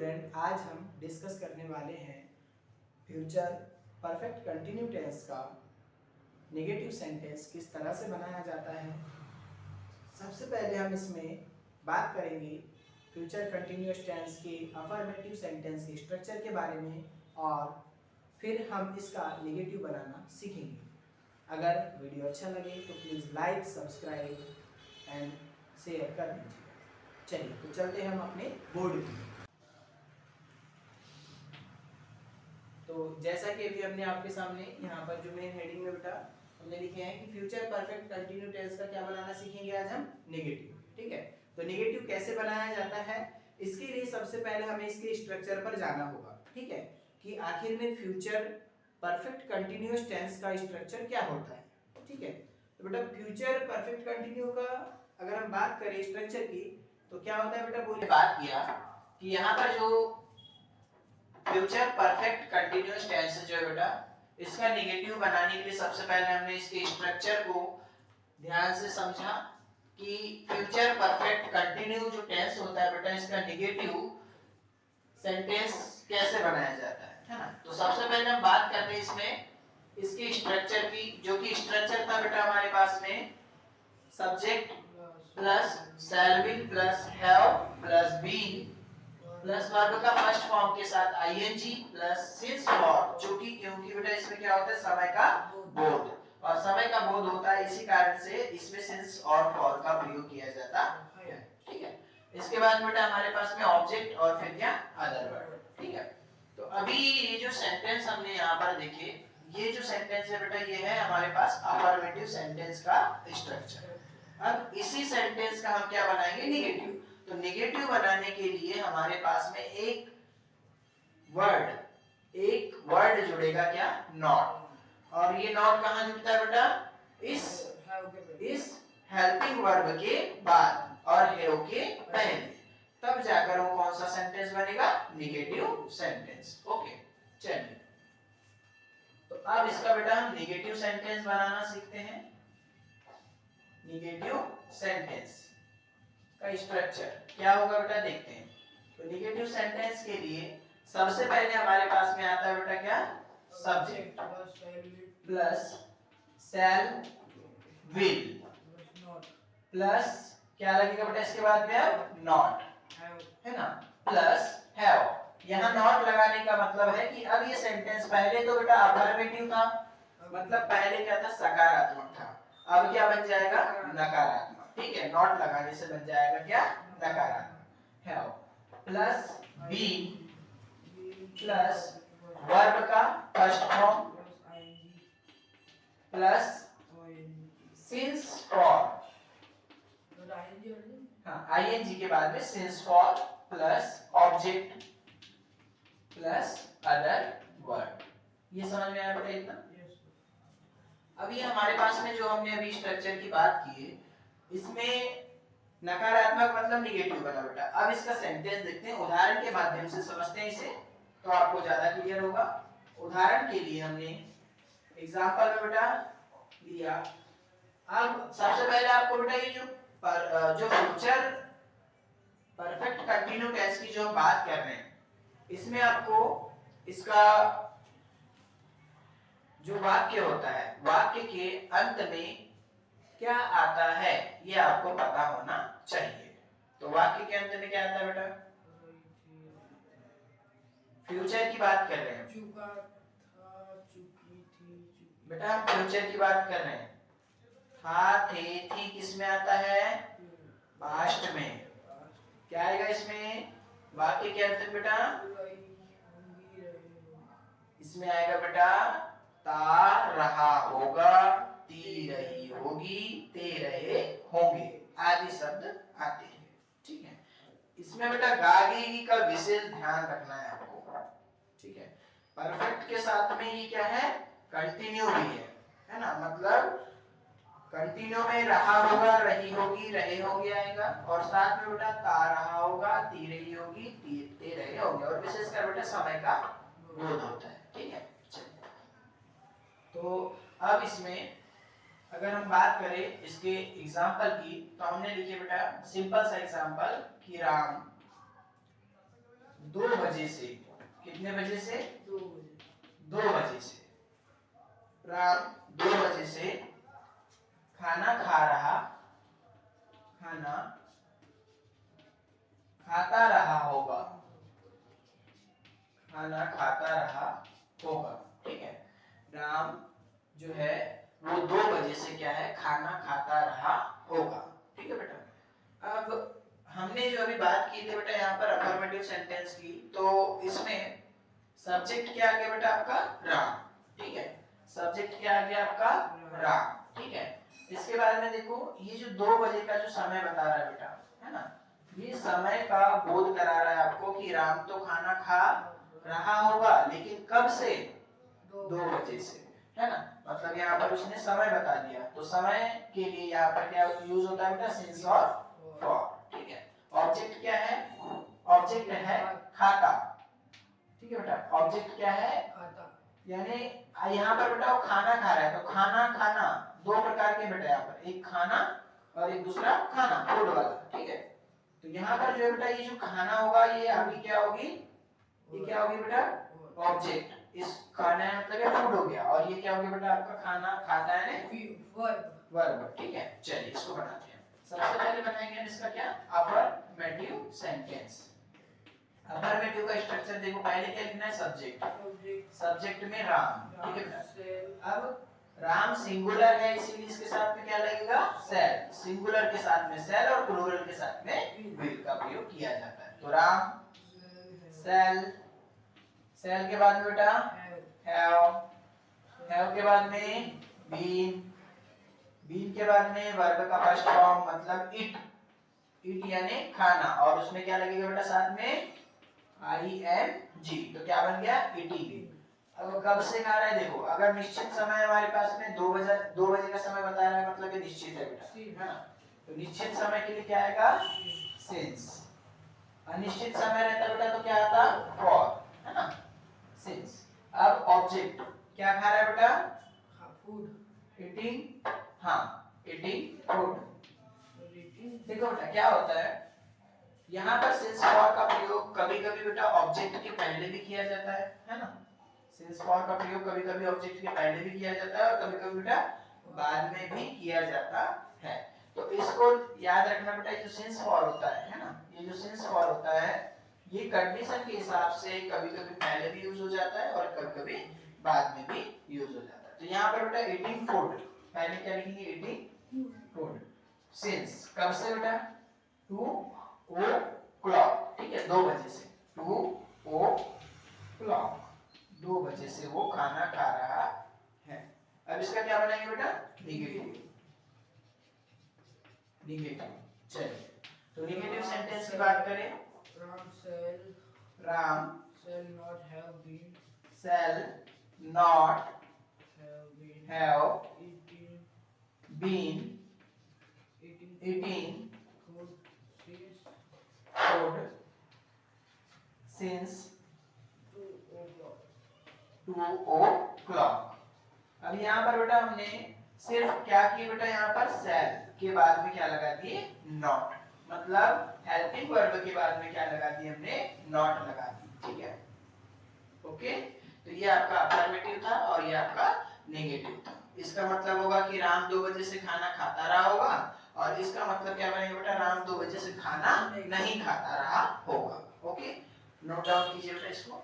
Student, आज हम discuss करने वाले हैं फ्यूचर परफेक्ट कंटिन्यू टेंस का नेगेटिव सेंटेंस किस तरह से बनाया जाता है। सबसे पहले हम इसमें बात करेंगे फ्यूचर कंटिन्यूअस टेंस के अफर्मेटिव सेंटेंस के स्ट्रक्चर के बारे में और फिर हम इसका नेगेटिव बनाना सीखेंगे। अगर वीडियो अच्छा लगे तो please like, subscribe and share कर दीजिए। चलिए तो चलते हैं हम अपने बोर्ड की। तो जैसा कि अभी हमने आपके सामने यहाँ पर जो मेन हेडिंग में बेटा हमने लिखे हैं कि फ्यूचर परफेक्ट कंटिन्यू टेंस का क्या बनाना सीखेंगे आज हम, नेगेटिव। ठीक है, तो नेगेटिव कैसे बनाया जाता है, इसके लिए सबसे पहले हमें इसके स्ट्रक्चर पर जाना होगा। ठीक है, कि आखिर में फ्यूचर परफेक्ट कंटिन्यूअस टेंस का स्ट्रक्चर क्या होता है। ठीक है, तो बेटा फ्यूचर परफेक्ट कंटिन्यू का अगर हम बात करें स्ट्रक्चर की तो क्या होता है बेटा, बोलिए। बात किया कि यहाँ पर जो फ्यूचर परफेक्ट कंटिन्यूअस टेंस जो है बेटा, इसका नेगेटिव बनाने के लिए सबसे पहले हमने इसके स्ट्रक्चर को ध्यान से समझा कि फ्यूचर परफेक्ट कंटिन्यू जो टेंस होता है बेटा, इसका नेगेटिव सेंटेंस कैसे बनाया जाता है ना। तो सबसे पहले हम बात करते हैं इसमें इसके स्ट्रक्चर की, जो कि स्ट्रक्चर था बेटा हमारे पास में subject plus shall be plus have plus been plus verb का फर्स्ट फॉर्म के साथ आईएनजी प्लस सिंस फॉर, जो कि क्योंकि बेटा इसमें क्या होता है, समय का बोध, और समय का बोध होता है, इसी कारण से इसमें सिंस और फॉर का प्रयोग किया जाता है। ठीक है, इसके बाद बेटा हमारे पास में ऑब्जेक्ट और फिर क्या, अदर वर्ड। ठीक है, तो अभी ये जो सेंटेंस हमने यहाँ पर देखे, ये जो सेंटेंस है बेटा, ये है हमारे पास अफर्मेटिव सेंटेंस का स्ट्रक्चर। अब इसी सेंटेंस का हम क्या बनाएंगे, नेगेटिव। तो नेगेटिव बनाने के लिए हमारे पास में एक वर्ड जुड़ेगा, क्या, नॉट। और ये नॉट कहाँ जुड़ता है बेटा, इस हेल्पिंग वर्ब के बाद और हैव के पहले, तब जाकर वो कौन सा सेंटेंस बनेगा, नेगेटिव सेंटेंस। ओके, चलिए तो अब इसका बेटा हम नेगेटिव सेंटेंस बनाना सीखते हैं। नेगेटिव सेंटेंस का स्ट्रक्चर क्या होगा बेटा, देखते हैं। तो नेगेटिव सेंटेंस के लिए सबसे पहले हमारे पास में आता है बेटा क्या, subject plus shell will plus क्या लगेगा बेटा इसके बाद में, नॉट, है ना, प्लस हैव। यहाँ नॉट लगाने का मतलब है कि अब ये सेंटेंस पहले तो बेटा अफर्मेटिव था, मतलब पहले क्या था, सकारात्मक था, अब क्या बन जाएगा, नकारात्मक। ठीक है, नॉट लगाने से बन जाएगा क्या, नकारात्मक। Have plus be plus verb का first form plus since for, हाँ आईएनजी के बाद में since for plus object plus other word. ये समझ में आया बेटा इतना। अभी हमारे पास में जो हमने अभी स्ट्रक्चर की बात की है, इसमें नकारात्मक मतलब नेगेटिव बना बेटा। अब इसका सेंटेंस देखते हैं, उदाहरण के माध्यम से समझते हैं इसे, तो आपको ज्यादा क्लियर होगा। उदाहरण के लिए हमने एग्जांपल में बेटा लिया। अब सबसे पहले आपको बेटा ये जो फ्यूचर परफेक्ट कंटिन्यू टेंस की जो हम बात कर रहे हैं, इसमें आपको इसका जो वाक्य होता है, वाक्य के अंत में क्या आता है ये आपको पता होना चाहिए। तो वाक्य के अंत में क्या आता है बेटा, फ्यूचर की बात कर रहे हैं, चुका था, चुकी थी, बेटा हम फ्यूचर की बात कर रहे हैं। था, थे, थी किस में आता है, पास्ट में। क्या आएगा इसमें, वाक्य के अंत में बेटा, इसमें आएगा बेटा ता रहा होगा, ती रही होगी, ते रहे होंगे, आदि शब्द आते हैं। ठीक है, इसमें बेटा गागेगी का विशेष ध्यान रखना है आपको। ठीक है, परफेक्ट के साथ में ये क्या है, कंटिन्यू भी है ना, मतलब कंटिन्यू में रहा होगा, रही होगी, रहे होंगे आएगा, और साथ में बेटा ता रहा होगा, ती रही होगी, ते रहे होंगे, और विशेषकर बेटा समय का बोध होता है। ठीक है, तो अब इसमें अगर हम बात करें इसके एग्जाम्पल की, तो हमने लिखे बेटा सिंपल सा एग्जाम्पल कि राम 2 बजे से, कितने बजे से? 2 बजे। 2 बजे से, राम 2 बजे से खाना खा रहा, खाना खाता रहा होगा, खाना खाता रहा होगा। ठीक है, राम जो है वो 2 बजे से क्या है, खाना खाता रहा होगा। ठीक है बेटा, अब हमने जो अभी बात की थी बेटा यहाँ पर अफर्मेटिव सेंटेंस की, तो इसमें सब्जेक्ट क्या आ गया बेटा आपका? राम। ठीक है, सब्जेक्ट क्या आ गया आपका? राम। ठीक है, इसके बाद में देखो ये जो 2 बजे का जो समय बता रहा है बेटा, है ना, ये समय का बोध करा रहा है आपको कि राम तो खाना खा रहा होगा, लेकिन कब से? 2 बजे से, है ना। मतलब यहाँ पर उसने समय बता दिया, तो समय के लिए यहाँ पर क्या यूज होता है बेटा? सिंस और फॉर। ठीक है, ऑब्जेक्ट क्या है? ऑब्जेक्ट है खाता। ठीक है बेटा, ऑब्जेक्ट क्या है? खाता। यानी यहाँ पर बेटा वो खाना खा रहा है, तो खाना खाना 2 प्रकार के बेटा यहाँ पर, एक खाना और एक दूसरा खाना, फूड वाला। ठीक है, तो यहाँ पर जो है बेटा ये जो खाना होगा ये आपकी क्या होगी? ये क्या होगी बेटा? ऑब्जेक्ट। इस खाना है मतलब ये फूड हो गया, और ये क्या हो गया बेटा आपका? खाना खाता है वर्ब। वर्ब। ठीक है, चलिए इसको बनाते हैं। सबसे पहले बनाएंगे इसका क्या? Affirmative sentence. अफर्मेटिव का स्ट्रक्चर देखो, पहले क्या लिखना है? सब्जेक्ट, सब्जेक्ट में राम। ठीक है बेटा, अब राम सिंगुलर है इसीलिए इसके साथ में क्या लगेगा? सेल। सिंगुलर के साथ में सेल और प्लूरल के साथ में विल का प्रयोग किया जाता है। तो राम सेल, सेल के बाद में बेटा हैव, हैव के बाद में बीन, बीन के बाद में वर्ब का फर्स्ट फॉर्म मतलब इट, इट यानी खाना, और उसमें क्या लगेगा बेटा साथ में? ing। तो क्या बन गया? ईटिंग। अब कब से खा रहा है देखो, अगर निश्चित समय हमारे पास में 2 बजे का समय बता रहा है, मतलब ये निश्चित है बेटा, है ना। तो निश्चित समय के लिए क्या आएगा? सिंस। अनिश्चित समय रहता बेटा तो क्या आता? फॉर, है ना, सिंस। अब ऑब्जेक्ट क्या खा रहा है बेटा? फूड। ईटिंग, हाँ ईटिंग फूड। देखो बेटा क्या होता है यहाँ पर सिंस फॉर का प्रयोग कभी-कभी बेटा ऑब्जेक्ट के पहले भी किया जाता है ना। सिंस फॉर का प्रयोग कभी-कभी ऑब्जेक्ट के पहले भी किया जाता है और कभी-कभी बेटा बाद में भी किया जाता है। तो इसको याद रखना बेटा, ये जो सिंस फॉर होता है ना, ये जो सिंस फॉर होता है ये कंडीशन के हिसाब से कभी-कभी पहले भी यूज हो जाता है और कभी-कभी बाद में भी यूज हो जाता है। तो यहाँ पर बेटा ईटिंग फूड, पहले क्या लिखेंगे? Eating food. सिंस कब से बेटा? 2 o'clock। ठीक है, 2 बजे से, 2 o'clock, 2 बजे से वो खाना खा रहा है। अब इसका क्या बनाएंगे बेटा? Negative, negative. चलिए, तो निगेटिव सेंटेंस की बात करें, Ram shall not have been, shall not have eating been eating food since food since 2 o'clock। अब यहाँ पर बेटा हमने सिर्फ क्या किया बेटा? यहाँ पर shall के बाद में क्या लगा दिए? not। मतलब हेल्पिंग वर्ब के बाद में क्या लगा दिए हमने? not लगा दी। ठीक है, ओके। तो ये आपका अफर्मेटिव था और ये आपका नेगेटिव था। इसका मतलब होगा कि राम 2 बजे से खाना खाता रहा होगा, और इसका मतलब क्या बनेगा बेटा? राम 2 बजे से खाना नहीं खाता रहा होगा। ओके, नोट डाउन कीजिए बेटा इसको।